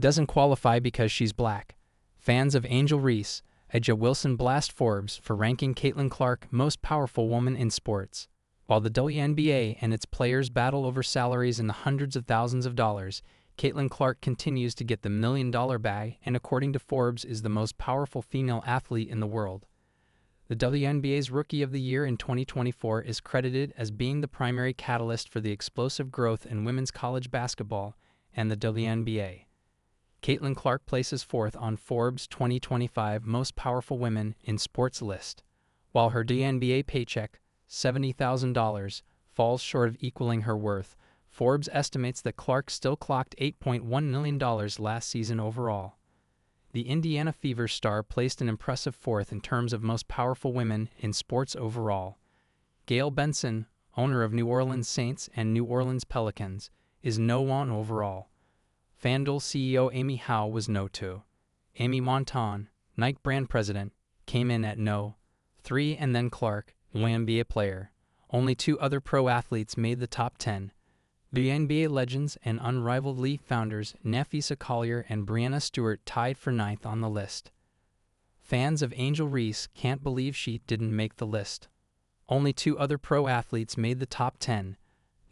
Doesn't qualify because she's black. Fans of Angel Reese, A'ja Wilson blast Forbes for ranking Caitlin Clark most powerful woman in sports. While the WNBA and its players battle over salaries in the hundreds of thousands of dollars, Caitlin Clark continues to get the million-dollar bag and, according to Forbes, is the most powerful female athlete in the world. The WNBA's Rookie of the Year in 2024 is credited as being the primary catalyst for the explosive growth in women's college basketball and the WNBA. Caitlin Clark places fourth on Forbes' 2025 Most Powerful Women in Sports list. While her WNBA paycheck, $70,000, falls short of equaling her worth, Forbes estimates that Clark still clocked $8.1 million last season overall. The Indiana Fever star placed an impressive fourth in terms of most powerful women in sports overall. Gail Benson, owner of New Orleans Saints and New Orleans Pelicans, is No. 1 overall. FanDuel CEO Amy Howe was No. 2. Amy Monton, Nike brand president, came in at No. 3, and then Clark, WNBA player. Only two other pro athletes made the top 10. The NBA legends and unrivaled league founders Nafisa Collier and Breanna Stewart tied for 9th on the list. Fans of Angel Reese can't believe she didn't make the list. Only two other pro athletes made the top 10.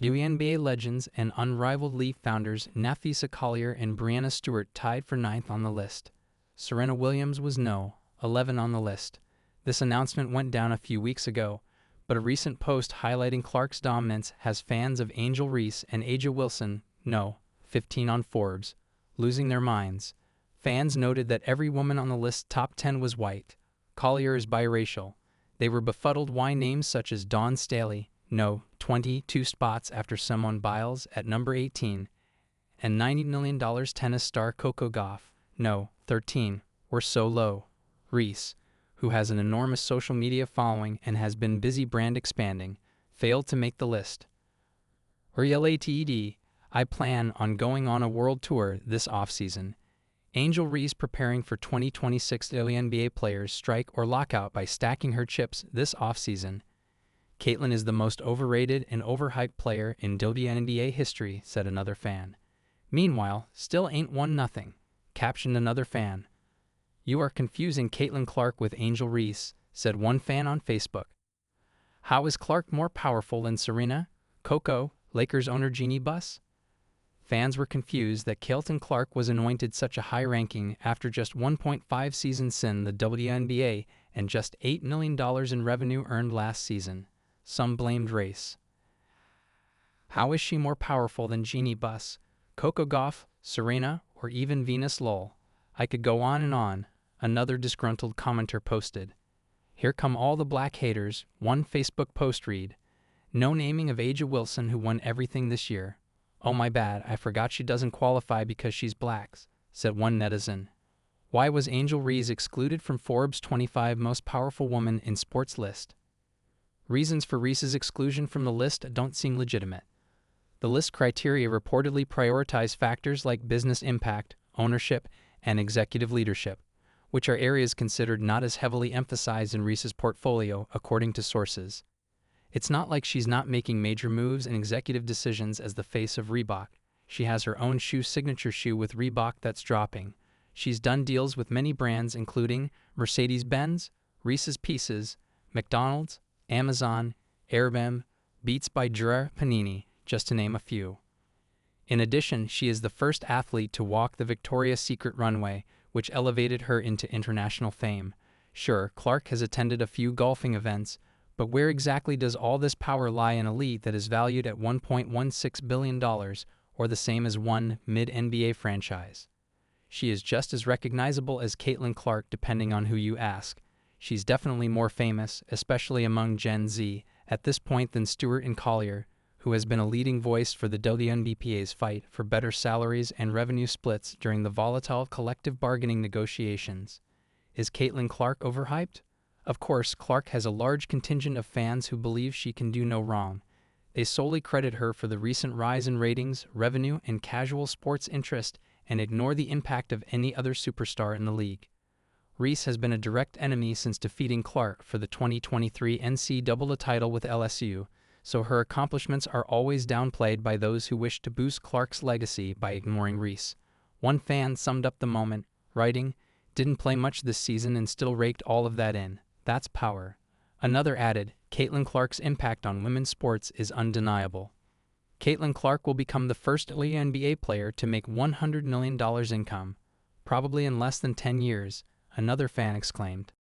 WNBA legends and unrivaled league founders Nafisa Collier and Breanna Stewart tied for 9th on the list. Serena Williams was No. 11 on the list. This announcement went down a few weeks ago, but a recent post highlighting Clark's dominance has fans of Angel Reese and A'ja Wilson, No. 15 on Forbes, losing their minds. Fans noted that every woman on the list's top 10 was white. Collier is biracial. They were befuddled why names such as Dawn Staley, No. 22 spots after Simone Biles at number 18, and $90 million tennis star Coco Gauff, No. 13, were so low. Reese, who has an enormous social media following and has been busy brand expanding, failed to make the list. Related, I plan on going on a world tour this offseason. Angel Reese preparing for 2026 WNBA players strike or lockout by stacking her chips this offseason. Caitlin is the most overrated and overhyped player in WNBA history, said another fan. Meanwhile, still ain't won nothing, captioned another fan. You are confusing Caitlin Clark with Angel Reese, said one fan on Facebook. How is Clark more powerful than Serena, Coco, Lakers owner Jeannie Buss? Fans were confused that Caitlin Clark was anointed such a high ranking after just 1.5 seasons in the WNBA and just $8 million in revenue earned last season. Some blamed race. How is she more powerful than Jeannie Buss, Coco Gauff, Serena, or even Venus Lowell? I could go on and on, another disgruntled commenter posted. Here come all the black haters, one Facebook post read. No naming of A'ja Wilson who won everything this year. Oh my bad, I forgot she doesn't qualify because she's black, said one netizen. Why was Angel Reese excluded from Forbes' 25 Most Powerful Women in Sports list? Reasons for Reese's exclusion from the list don't seem legitimate. The list criteria reportedly prioritize factors like business impact, ownership, and executive leadership, which are areas considered not as heavily emphasized in Reese's portfolio, according to sources. It's not like she's not making major moves and executive decisions as the face of Reebok. She has her own signature shoe with Reebok that's dropping. She's done deals with many brands including Mercedes-Benz, Reese's Pieces, McDonald's, Amazon, Airbnb, Beats by Dre, Panini, just to name a few. In addition, she is the first athlete to walk the Victoria's Secret runway, which elevated her into international fame. Sure, Clark has attended a few golfing events, but where exactly does all this power lie in a league that is valued at $1.16 billion, or the same as one mid-NBA franchise? She is just as recognizable as Caitlin Clark depending on who you ask. She's definitely more famous, especially among Gen Z, at this point than Stewart and Collier, who has been a leading voice for the WNBA's fight for better salaries and revenue splits during the volatile collective bargaining negotiations. Is Caitlin Clark overhyped? Of course, Clark has a large contingent of fans who believe she can do no wrong. They solely credit her for the recent rise in ratings, revenue, and casual sports interest and ignore the impact of any other superstar in the league. Reese has been a direct enemy since defeating Clark for the 2023 NCAA title with LSU, so her accomplishments are always downplayed by those who wish to boost Clark's legacy by ignoring Reese. One fan summed up the moment, writing, "Didn't play much this season and still raked all of that in. That's power." Another added, "Caitlin Clark's impact on women's sports is undeniable." Caitlin Clark will become the first WNBA player to make $100 million income, probably in less than 10 years, another fan exclaimed.